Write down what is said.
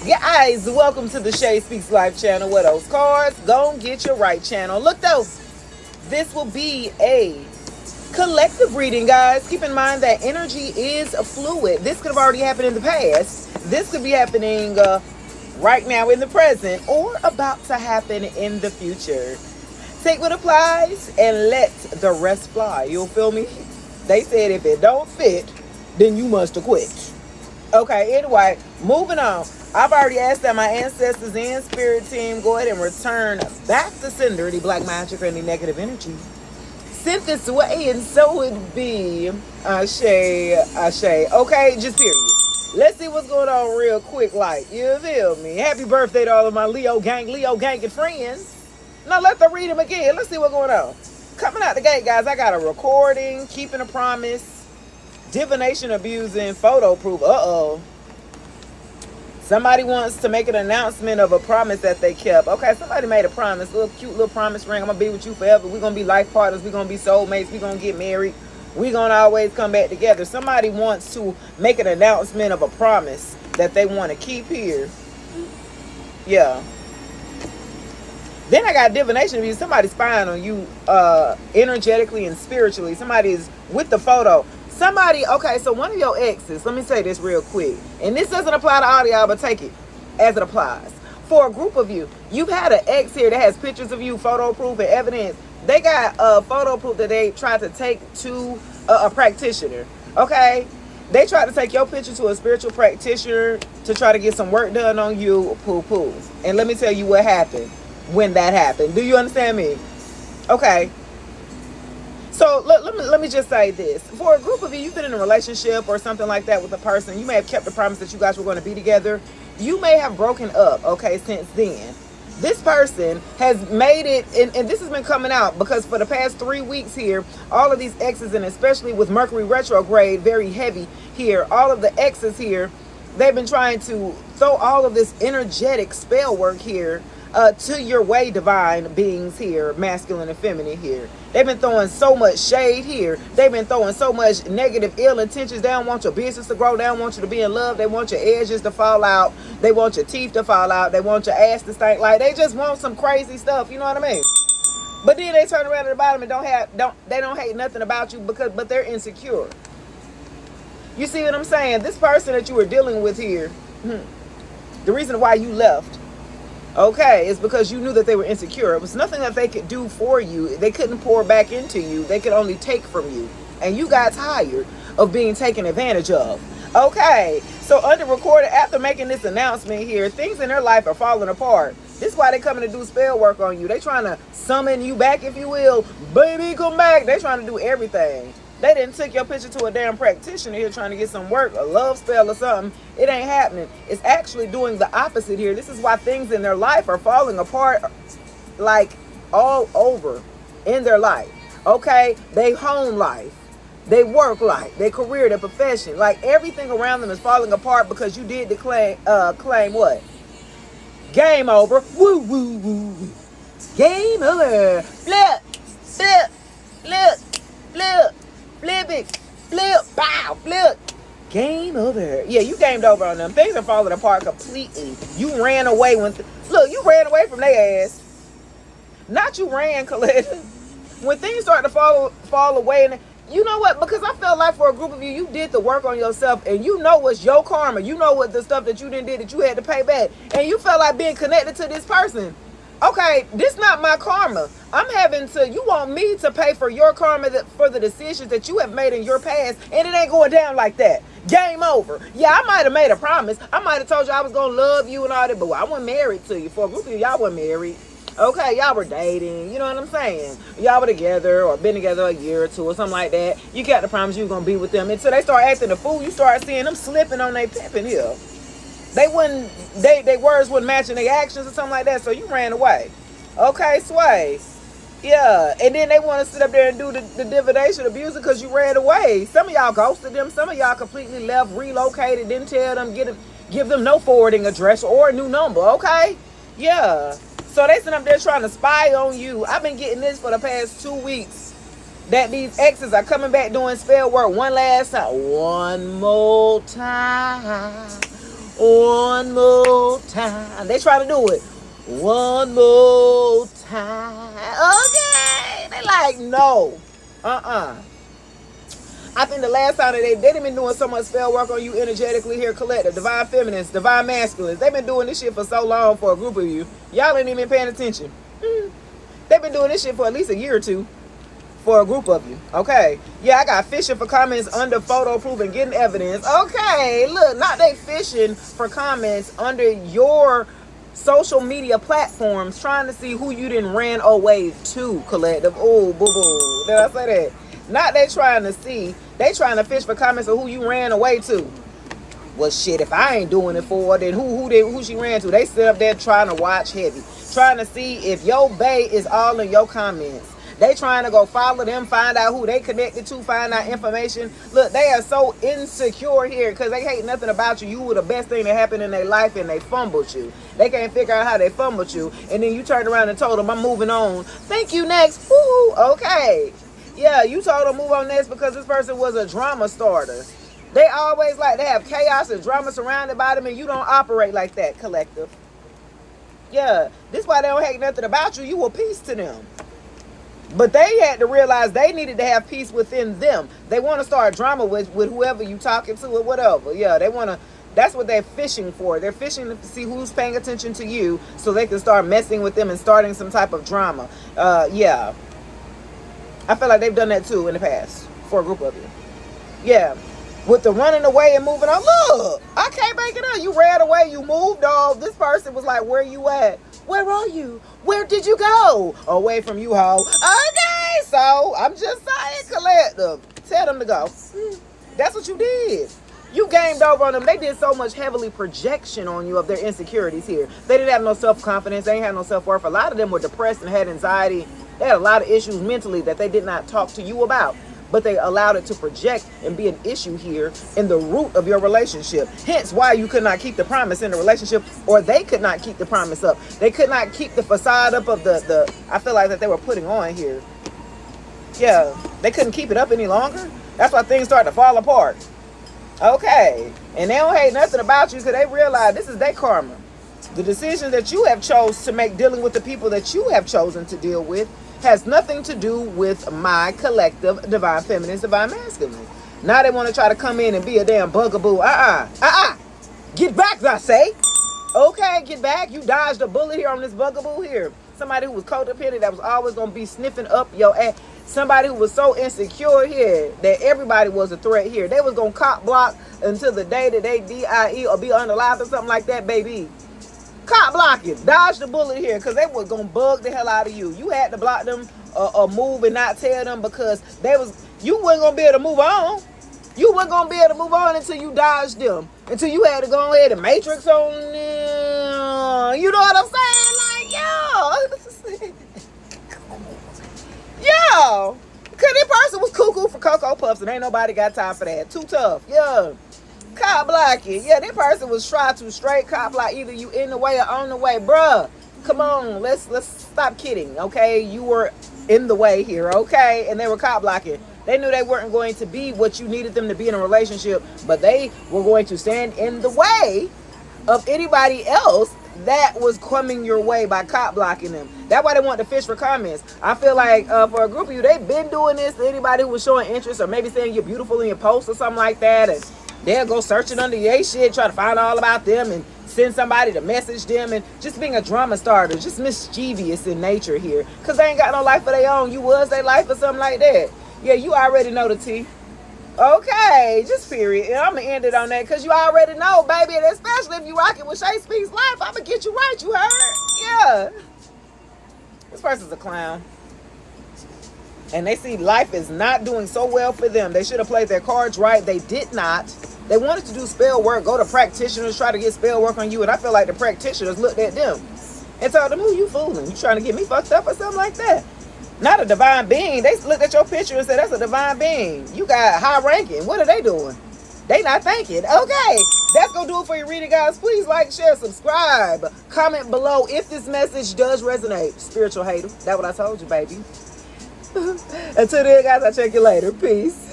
Guys, welcome to the Shay Speaks Life channel where those cards gon' get your right channel. Look though, this will be a collective reading, guys. Keep in mind that energy is fluid. This could have already happened in the past. This could be happening right now in the present or about to happen in the future. Take what applies and let the rest fly. You'll feel me? They said if it don't fit, then you must have quit. Okay, anyway, moving on. I've already asked that my ancestors and spirit team go ahead and return back to sender any black magic or any negative energy sent this way, and so it be. Shay. Okay, just period. Let's see what's going on real quick, like, you feel me? Happy birthday to all of my Leo gang and friends. Now let the read them again. Let's see what's going on. Coming out the gate, guys, I got a recording, keeping a promise, divination, abusing, photo proof. Somebody wants to make an announcement of a promise that they kept. Okay, somebody made a promise, cute little promise ring. I'm gonna be with you forever. We're gonna be life partners. We're gonna be soulmates. We're gonna get married. We're gonna always come back together. Somebody wants to make an announcement of a promise that they want to keep here. Yeah. Then I got divination because somebody's spying on you energetically and spiritually. Somebody's with the photo. Somebody, okay, so one of your exes, let me say this real quick. And this doesn't apply to all y'all, but take it as it applies. For a group of you, you've had an ex here that has pictures of you, photo proof and evidence. They got photo proof that they tried to take to a practitioner, okay? They tried to take your picture to a spiritual practitioner to try to get some work done on you, poo-poo. And let me tell you what happened when that happened. Do you understand me? Okay. So let me just say this. For a group of you, you've been in a relationship or something like that with a person. You may have kept the promise that you guys were going to be together. You may have broken up, okay, since then. This person has made it, and this has been coming out because for the past 3 weeks here, all of these exes, and especially with Mercury retrograde, very heavy here, all of the exes here, they've been trying to throw all of this energetic spell work here to your way, divine beings here, masculine and feminine here. They've been throwing so much shade here. They've been throwing so much negative, ill intentions. They don't want your business to grow. They don't want you to be in love. They want your edges to fall out. They want your teeth to fall out. They want your ass to stink. Like, they just want some crazy stuff. You know what I mean? But then they turn around at the bottom and they don't hate nothing about you but they're insecure. You see what I'm saying? This person that you were dealing with here, the reason why you left, okay, it's because you knew that they were insecure. It was nothing that they could do for you. They couldn't pour back into you. They could only take from you. And you got tired of being taken advantage of. Okay, so under recorded, after making this announcement here, things in their life are falling apart. This is why they coming to do spell work on you. They trying to summon you back, if you will. Baby, come back. They trying to do everything. They didn't take your picture to a damn practitioner here trying to get some work, a love spell or something. It ain't happening. It's actually doing the opposite here. This is why things in their life are falling apart, like all over in their life. Okay? They home life, they work life, their career, their profession. Like, everything around them is falling apart because you did claim what? Game over. Woo, woo, woo, woo. Game over. Flip, flip, flip, flip. Flip it, flip, bow, flip. Game over. Yeah, you gamed over on them. Things are falling apart completely. You ran away look, you ran away from their ass. Not you ran, Colette. When things start to fall away, and you know what? Because I felt like for a group of you, you did the work on yourself, and you know what's your karma. You know what the stuff that you did that you had to pay back, and you felt like being connected to this person. Okay, this not my karma. You want me to pay for your karma for the decisions that you have made in your past, and it ain't going down like that. Game over. Yeah, I might have made a promise. I might have told you I was going to love you and all that, but I wasn't married to you. For a group of you, y'all weren't married. Okay, y'all were dating. You know what I'm saying? Y'all were together or been together a year or two or something like that. You got the promise you were going to be with them. Until they start acting a fool, you start seeing them slipping on their pimping here. They words wouldn't matching their actions or something like that, so you ran away. Okay, sway. Yeah, and then they want to sit up there and do the divination abuse because you ran away. Some of y'all ghosted them. Some of y'all completely left, relocated, didn't tell them, give them no forwarding address or a new number, okay? Yeah. So they sit up there trying to spy on you. I've been getting this for the past 2 weeks, that these exes are coming back doing spell work one last time. One more time. One more time. They try to do it. One more time. Okay. They like, no. I think the last time they've been doing so much spell work on you energetically here, collective, divine feminines, divine masculines. They've been doing this shit for so long for a group of you. Y'all ain't even paying attention. They've been doing this shit for at least a year or two for a group of you. Okay. Yeah, I got fishing for comments under photo proof and getting evidence. Okay, look, not they fishing for comments under your social media platforms trying to see who you done ran away to, collective. Oh, boo-boo. Did I say that? Not they trying to see. They trying to fish for comments of who you ran away to. Well, shit, if I ain't doing it for her, then who she ran to? They sit up there trying to watch heavy. Trying to see if your bae is all in your comments. They trying to go follow them, find out who they connected to, find out information. Look, they are so insecure here because they hate nothing about you. You were the best thing that happened in their life and they fumbled you. They can't figure out how they fumbled you. And then you turned around and told them, I'm moving on. Thank you, next. Woo, okay. Yeah, you told them move on next because this person was a drama starter. They always like to have chaos and drama surrounded by them, and you don't operate like that, collective. Yeah, this is why they don't hate nothing about you. You were peace to them. But they had to realize they needed to have peace within them. They want to start drama with whoever you talking to or whatever. Yeah, they want to. That's what they're fishing for. They're fishing to see who's paying attention to you so they can start messing with them and starting some type of drama. Yeah. I feel like they've done that too in the past for a group of you. Yeah. With the running away and moving on. Look, I can't make it up. You ran away. You moved off. This person was like, where you at? Where are you? Where did you go? Away from you, ho. Okay, so I'm just saying, collective. Tell them to go. That's what you did. You gamed over on them. They did so much heavily projection on you of their insecurities here. They didn't have no self-confidence. They ain't had no self-worth. A lot of them were depressed and had anxiety. They had a lot of issues mentally that they did not talk to you about. But they allowed it to project and be an issue here in the root of your relationship. Hence why you could not keep the promise in the relationship, or they could not keep the promise up. They could not keep the facade up of the I feel like that they were putting on here. Yeah, they couldn't keep it up any longer. That's why things start to fall apart. Okay, and they don't hate nothing about you because they realize this is their karma. The decisions that you have chose to make dealing with the people that you have chosen to deal with has nothing to do with my collective divine feminines, divine masculines. Now they want to try to come in and be a damn bugaboo. Get back, I say. Okay, get back. You dodged a bullet here on this bugaboo here. Somebody who was codependent that was always going to be sniffing up your ass. Somebody who was so insecure here that everybody was a threat here. They was going to cop block until the day that they DIE or be unalive or something like that, baby. Cop blocking. Dodge the bullet here because they was going to bug the hell out of you. You had to block them or move and not tell them because you wasn't going to be able to move on. You weren't going to be able to move on until you dodged them. Until you had to go ahead and matrix on them. You know what I'm saying? Like, yo, because this person was cuckoo for Cocoa Puffs and ain't nobody got time for that. Too tough. Yeah. Cop blocking. Yeah, this person was trying to straight cop block. Either you in the way or on the way. Bruh, come on. Let's stop kidding, okay? You were in the way here, okay? And they were cop blocking. They knew they weren't going to be what you needed them to be in a relationship, but they were going to stand in the way of anybody else that was coming your way by cop blocking them. That's why they want to fish for comments. I feel like for a group of you, they've been doing this to anybody who was showing interest or maybe saying you're beautiful in your post or something like that, and they'll go searching under your shit, try to find all about them and send somebody to message them and just being a drama starter, just mischievous in nature here. Because they ain't got no life of their own. You was their life or something like that. Yeah, you already know the tea. Okay, just period. And I'm going to end it on that because you already know, baby. And especially if you rocking with Shay Speaks Life, I'm going to get you right, you heard? Yeah. This person's a clown. And they see life is not doing so well for them. They should have played their cards right. They did not. They wanted to do spell work, go to practitioners, try to get spell work on you. And I feel like the practitioners looked at them and told them, who you fooling? You trying to get me fucked up or something like that? Not a divine being. They looked at your picture and said, that's a divine being. You got high ranking. What are they doing? They not thinking. Okay, that's going to do it for your reading, guys. Please like, share, subscribe. Comment below if this message does resonate. Spiritual hater. That's what I told you, baby. Until then, guys, I'll check you later. Peace.